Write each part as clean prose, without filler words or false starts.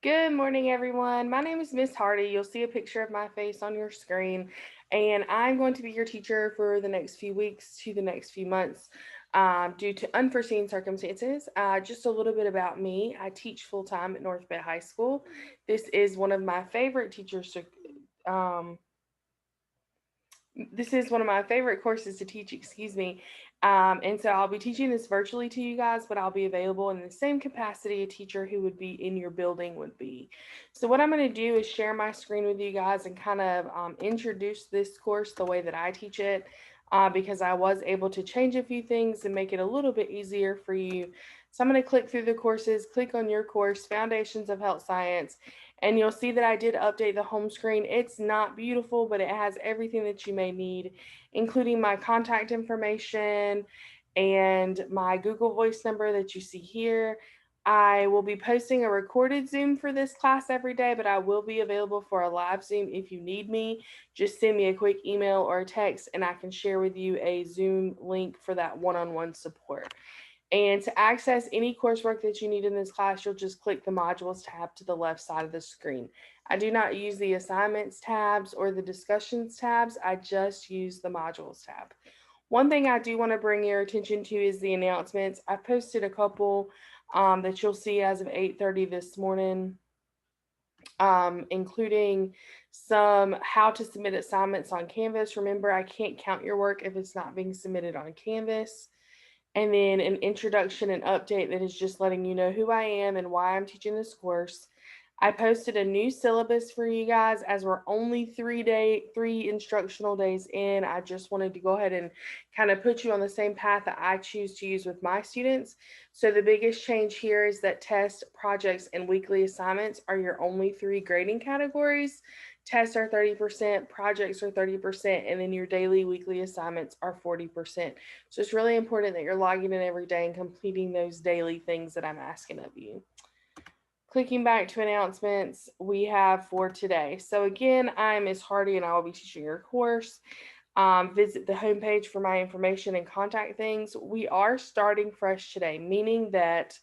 Good morning, everyone. My name is Miss Hardy. You'll see a picture of my face on your screen, and I'm going to be your teacher for the next few weeks to the next few months due to unforeseen circumstances. Just a little bit about me. I teach full time at North Bend High School. This is one of my favorite teachers to this is one of my favorite courses to teach, excuse me. And so I'll be teaching this virtually to you guys, but I'll be available in the same capacity a teacher who would be in your building would be. So, what I'm going to do is share my screen with you guys and kind of introduce this course the way that I teach it. Because I was able to change a few things and make it a little bit easier for you. So I'm going to click through the courses, click on your course, Foundations of Health Science, and you'll see that I did update the home screen. It's not beautiful, but it has everything that you may need, including my contact information and my Google Voice number that you see here. I will be posting a recorded Zoom for this class every day, but I will be available for a live Zoom if you need me. Just send me a quick email or a text, and I can share with you a Zoom link for that one-on-one support. And to access any coursework that you need in this class, you'll just click the modules tab to the left side of the screen. I do not use the assignments tabs or the discussions tabs. I just use the modules tab. One thing I do want to bring your attention to is the announcements. I posted a couple that you'll see as of 8:30 this morning, including some how to submit assignments on Canvas. Remember, I can't count your work if it's not being submitted on Canvas, and then an introduction and update that is just letting you know who I am and why I'm teaching this course. I posted a new syllabus for you guys as we're only three instructional days in. I just wanted to go ahead and kind of put you on the same path that I choose to use with my students. So the biggest change here is that tests, projects, and weekly assignments are your only three grading categories. Tests are 30%, projects are 30%, and then your daily, weekly assignments are 40%. So it's really important that you're logging in every day and completing those daily things that I'm asking of you. Clicking back to announcements we have for today. So again, I'm Ms. Hardy and I will be teaching your course. Visit the homepage for my information and contact things. We are starting fresh today, meaning that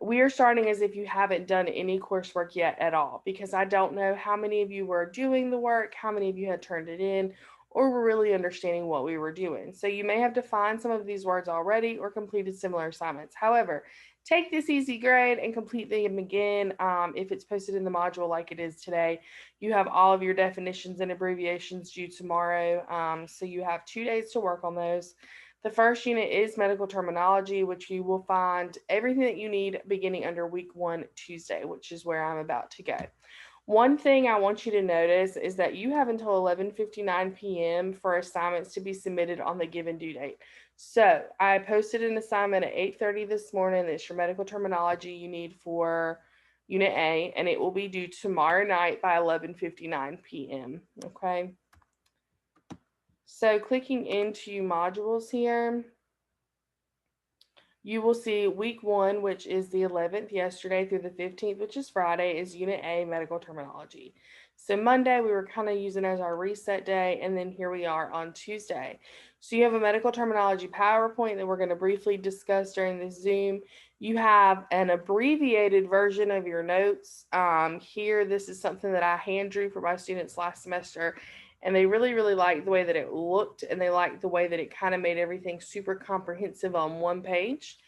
we are starting as if you haven't done any coursework yet at all, because I don't know how many of you were doing the work, how many of you had turned it in, or were really understanding what we were doing. So you may have defined some of these words already or completed similar assignments. However, take this easy grade and complete them again. If it's posted in the module like it is today, you have all of your definitions and abbreviations due tomorrow. So you have 2 days to work on those. The first unit is medical terminology, which you will find everything that you need beginning under week 1, Tuesday, which is where I'm about to go. One thing I want you to notice is that you have until 11:59 p.m. for assignments to be submitted on the given due date. So I posted an assignment at 8:30 this morning. It's your medical terminology you need for Unit A, and it will be due tomorrow night by 11:59 p.m. Okay. So clicking into modules here, you will see week 1, which is the 11th, yesterday, through the 15th, which is Friday, is Unit A, medical terminology. So Monday, we were kind of using as our reset day, and then here we are on Tuesday. So you have a medical terminology PowerPoint that we're going to briefly discuss during this Zoom. You have an abbreviated version of your notes. Here, this is something that I hand drew for my students last semester, and they really, really liked the way that it looked, and they liked the way that it kind of made everything super comprehensive on one page.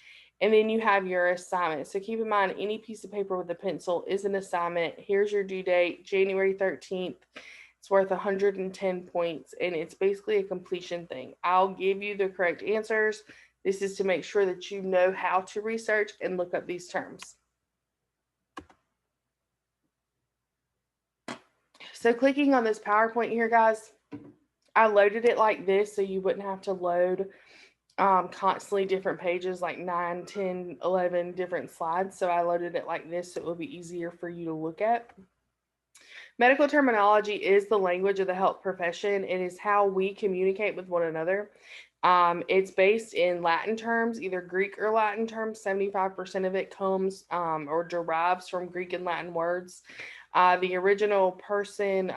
And then you have your assignment. So keep in mind, any piece of paper with a pencil is an assignment. Here's your due date, January 13th. It's worth 110 points, and it's basically a completion thing. I'll give you the correct answers. This is to make sure that you know how to research and look up these terms. So clicking on this PowerPoint here, guys, I loaded it like this so you wouldn't have to load constantly different pages, like 9, 10, 11 different slides. So I loaded it like this so it would be easier for you to look at. Medical terminology is the language of the health profession. It is how we communicate with one another. It's based in Latin terms, either Greek or Latin terms. 75% of it comes or derives from Greek and Latin words. The original person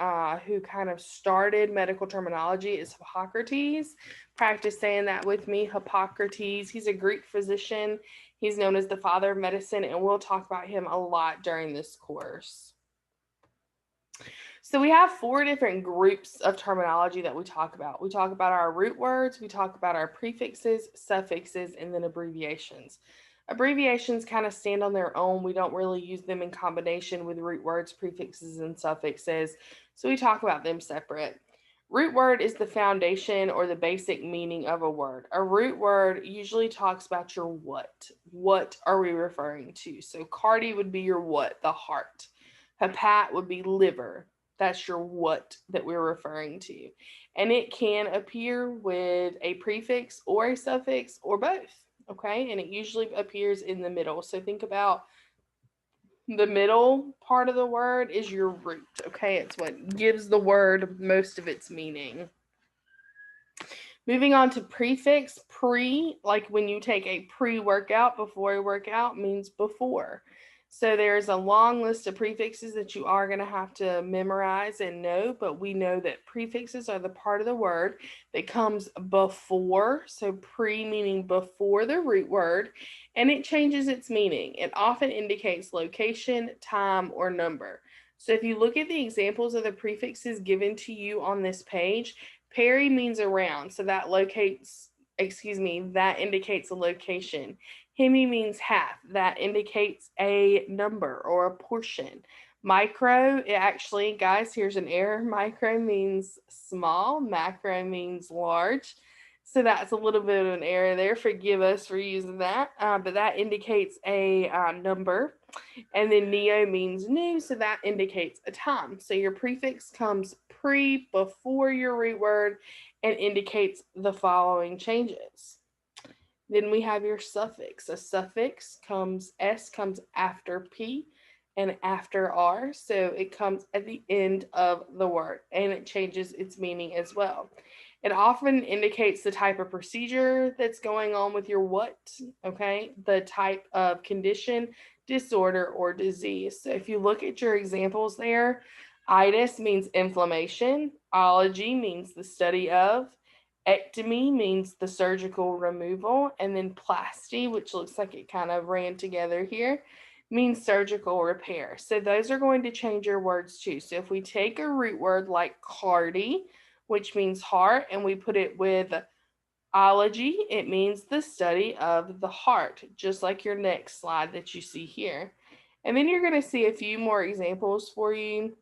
who kind of started medical terminology is Hippocrates. Practice saying that with me, Hippocrates. He's a Greek physician. He's known as the father of medicine, and we'll talk about him a lot during this course. So we have 4 different groups of terminology that we talk about. We talk about our root words, we talk about our prefixes, suffixes, and then abbreviations. Abbreviations kind of stand on their own. We don't really use them in combination with root words, prefixes, and suffixes. So we talk about them separate. Root word is the foundation or the basic meaning of a word. A root word usually talks about your what. What are we referring to? So cardi would be your what, the heart. Hepat would be liver. That's your what that we're referring to. And it can appear with a prefix or a suffix or both. Okay. And it usually appears in the middle. So think about the middle part of the word is your root. Okay. It's what gives the word most of its meaning. Moving on to prefix, pre, like when you take a pre-workout, before a workout means before. So there's a long list of prefixes that you are going to have to memorize and know, but we know that prefixes are the part of the word that comes before, so pre meaning before the root word, and it changes its meaning. It often indicates location, time, or number. So if you look at the examples of the prefixes given to you on this page, peri means around, so that that indicates a location. Hemi means half, that indicates a number or a portion. Micro, it actually, guys, here's an error. Micro means small, macro means large. So that's a little bit of an error there. Forgive us for using that, but that indicates a number. And then neo means new, so that indicates a time. So your prefix comes before your root word and indicates the following changes. Then we have your suffix. A suffix comes, S comes after P and after R, so it comes at the end of the word and it changes its meaning as well. It often indicates the type of procedure that's going on with your what, okay? The type of condition, disorder, or disease. So if you look at your examples there, itis means inflammation, ology means the study of, ectomy means the surgical removal, and then plasty, which looks like it kind of ran together here, means surgical repair. So those are going to change your words too. So if we take a root word like cardi, which means heart, and we put it with ology, it means the study of the heart, just like your next slide that you see here. And then you're going to see a few more examples for you.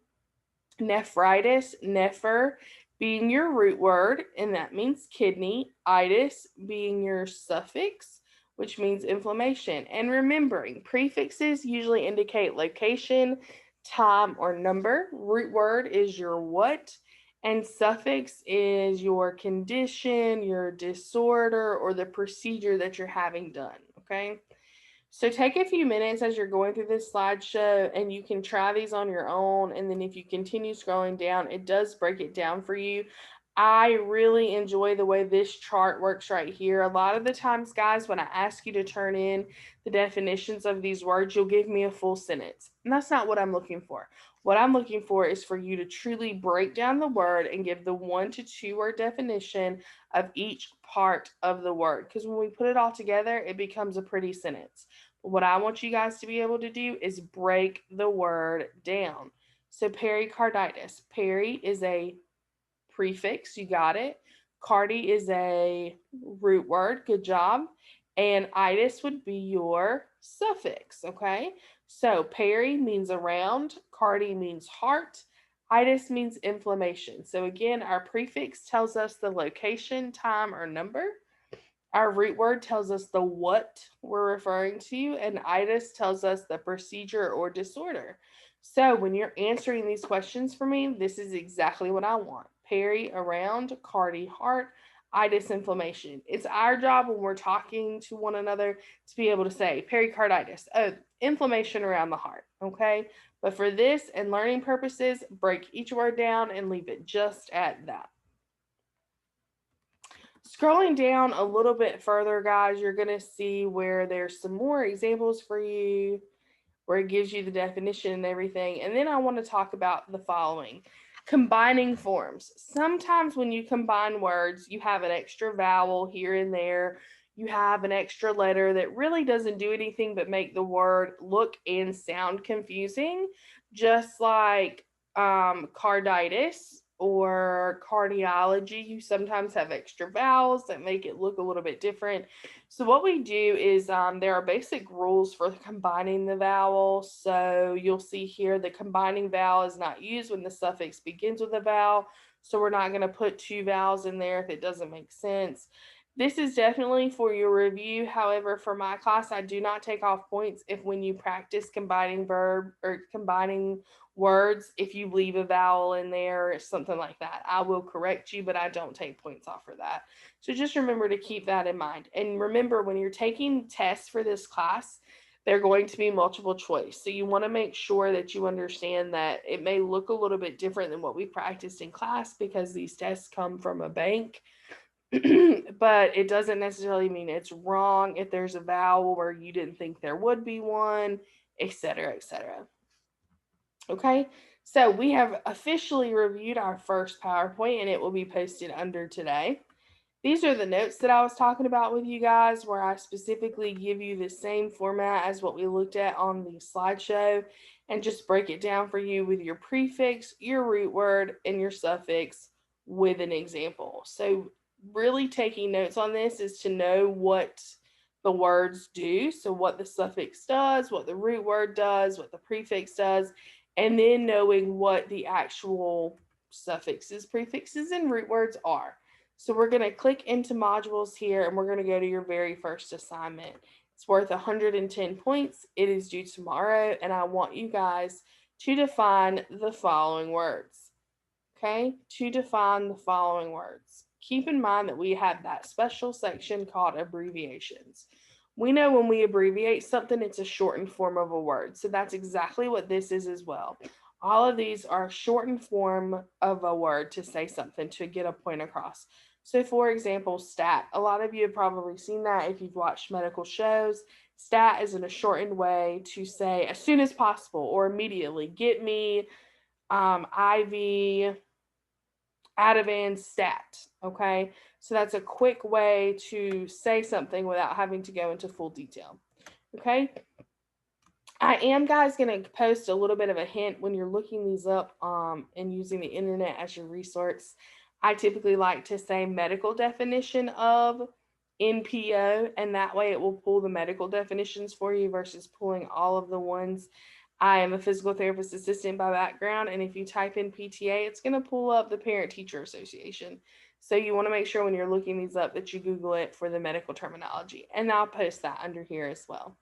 Nephritis, nepher being your root word, and that means kidney. Itis being your suffix, which means inflammation. And remembering, prefixes usually indicate location, time, or number. Root word is your what, and suffix is your condition, your disorder, or the procedure that you're having done, okay? So take a few minutes as you're going through this slideshow and you can try these on your own. And then if you continue scrolling down, it does break it down for you. I really enjoy the way this chart works right here. A lot of the times, guys, when I ask you to turn in the definitions of these words, you'll give me a full sentence. And that's not what I'm looking for. What I'm looking for is for you to truly break down the word and give the 1 to 2 word definition of each part of the word. Because when we put it all together, it becomes a pretty sentence. What I want you guys to be able to do is break the word down. So pericarditis. Peri is a prefix. You got it. Cardi is a root word. Good job. And itis would be your suffix. Okay. So peri means around. Cardi means heart. Itis means inflammation. So again, our prefix tells us the location, time, or number. Our root word tells us the what we're referring to, and itis tells us the procedure or disorder. So when you're answering these questions for me, this is exactly what I want. Peri, around, cardi, heart, itis, inflammation. It's our job when we're talking to one another to be able to say pericarditis, inflammation around the heart, okay? But for this and learning purposes, break each word down and leave it just at that. Scrolling down a little bit further, guys, you're going to see where there's some more examples for you, where it gives you the definition and everything. And then I want to talk about the following. Combining forms. Sometimes when you combine words, you have an extra vowel here and there. you have an extra letter that really doesn't do anything but make the word look and sound confusing, just like carditis or cardiology. You sometimes have extra vowels that make it look a little bit different. So what we do is there are basic rules for combining the vowel. So you'll see here the combining vowel is not used when the suffix begins with a vowel. So we're not going to put two vowels in there if it doesn't make sense. This is definitely for your review. However, for my class, I do not take off points if when you practice combining verb or combining words, if you leave a vowel in there or something like that. I will correct you, but I don't take points off for that. So just remember to keep that in mind. And remember, when you're taking tests for this class, they're going to be multiple choice. So you want to make sure that you understand that it may look a little bit different than what we practiced in class because these tests come from a bank. But it doesn't necessarily mean it's wrong if there's a vowel where you didn't think there would be one, etc., etc. Okay, so we have officially reviewed our first PowerPoint and it will be posted under today. These are the notes that I was talking about with you guys, where I specifically give you the same format as what we looked at on the slideshow and just break it down for you with your prefix, your root word, and your suffix with an example. So really taking notes on this is to know what the words do. So what the suffix does, what the root word does, what the prefix does, and then knowing what the actual suffixes, prefixes, and root words are. So we're going to click into modules here and we're going to go to your very first assignment. It's worth 110 points. It is due tomorrow and I want you guys to define the following words. Okay, to define the following words. Keep in mind that we have that special section called abbreviations. We know when we abbreviate something, it's a shortened form of a word. So that's exactly what this is as well. All of these are a shortened form of a word to say something, to get a point across. So for example, stat. A lot of you have probably seen that if you've watched medical shows. Stat is in a shortened way to say as soon as possible or immediately. Get me IV Ativan stat. Okay, so that's a quick way to say something without having to go into full detail. Okay, I am, guys, going to post a little bit of a hint when you're looking these up and using the internet as your resource. I typically like to say medical definition of NPO, and that way it will pull the medical definitions for you versus pulling all of the ones. I am a physical therapist assistant by background, and if you type in PTA, it's going to pull up the Parent Teacher Association. So you want to make sure when you're looking these up that you Google it for the medical terminology, and I'll post that under here as well.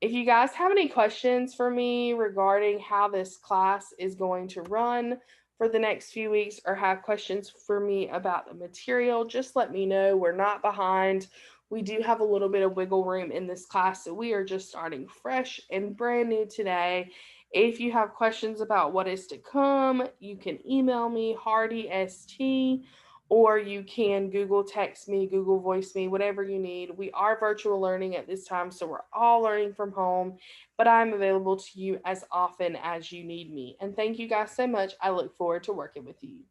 If you guys have any questions for me regarding how this class is going to run for the next few weeks or have questions for me about the material, just let me know. We're not behind. We do have a little bit of wiggle room in this class, so we are just starting fresh and brand new today. If you have questions about what is to come, you can email me, HardyST, or you can Google text me, Google voice me, whatever you need. We are virtual learning at this time, so we're all learning from home, but I'm available to you as often as you need me. And thank you guys so much. I look forward to working with you.